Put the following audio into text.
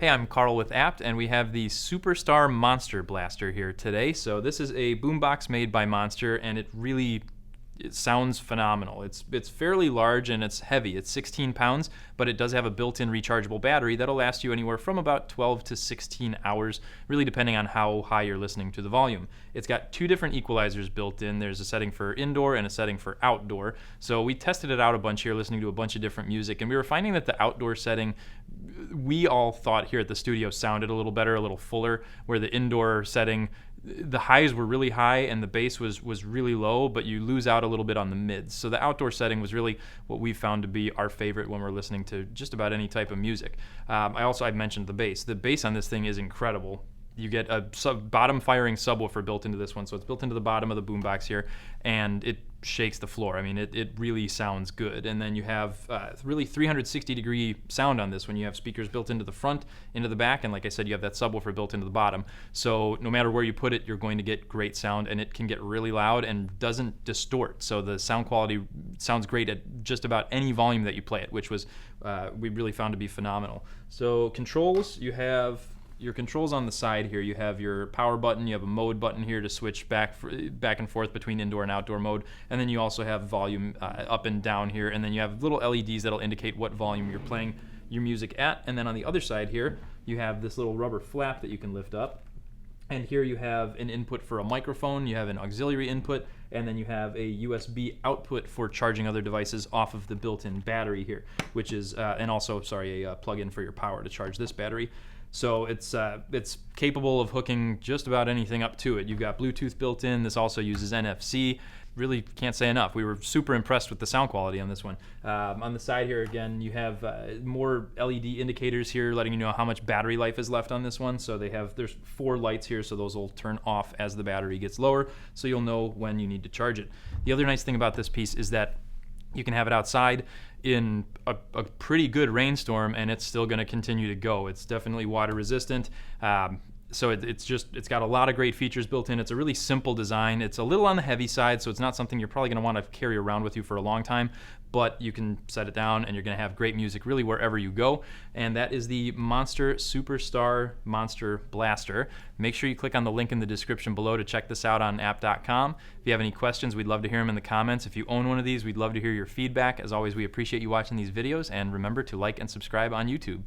Hey, I'm Carl with Apt, and we have the Superstar Monster Blaster here today. So this is a boombox made by Monster, and it sounds phenomenal. It's fairly large and it's heavy. It's 16 pounds, but it does have a built-in rechargeable battery that'll last you anywhere from about 12 to 16 hours, really depending on how high you're listening to the volume. It's got two different equalizers built in. There's a setting for indoor and a setting for outdoor. So we tested it out a bunch here, listening to a bunch of different music, and we were finding that the outdoor setting, we all thought here at the studio, sounded a little better, a little fuller, where the indoor setting, the highs were really high and the bass was really low, but you lose out a little bit on the mids. So the outdoor setting was really what we found to be our favorite when we're listening to just about any type of music. I mentioned the bass. The bass on this thing is incredible. You get a bottom firing subwoofer built into this one, so it's built into the bottom of the boombox here, and it shakes the floor. I mean, it really sounds good. And then you have really 360-degree sound on this one. You have speakers built into the front, into the back, and like I said, you have that subwoofer built into the bottom. So no matter where you put it, you're going to get great sound, and it can get really loud and doesn't distort. So the sound quality sounds great at just about any volume that you play it, which was we really found to be phenomenal. So controls, you have your controls on the side here. You have your power button, you have a mode button here to switch back and forth between indoor and outdoor mode, and then you also have volume up and down here, and then you have little LEDs that'll indicate what volume you're playing your music at. And then on the other side here, you have this little rubber flap that you can lift up, and here you have an input for a microphone, you have an auxiliary input, and then you have a USB output for charging other devices off of the built-in battery here, which is and also a plug-in for your power to charge this battery. So it's capable of hooking just about anything up to it. You've got Bluetooth built in. This also uses NFC. Really can't say enough. We were super impressed with the sound quality on this one. On the side here, again, you have more LED indicators here letting you know how much battery life is left on this one. So there's 4 lights here, so those will turn off as the battery gets lower, so you'll know when you need to charge it. The other nice thing about this piece is that you can have it outside in a pretty good rainstorm, and it's still going to continue to go. It's definitely water resistant. So it's got a lot of great features built in. It's a really simple design. It's a little on the heavy side, so it's not something you're probably going to want to carry around with you for a long time, but you can set it down and you're going to have great music really wherever you go. And that is the Monster Superstar Monster Blaster. Make sure you click on the link in the description below to check this out on app.com. If you have any questions, we'd love to hear them in the comments. If you own one of these, we'd love to hear your feedback. As always, we appreciate you watching these videos, and remember to like and subscribe on YouTube.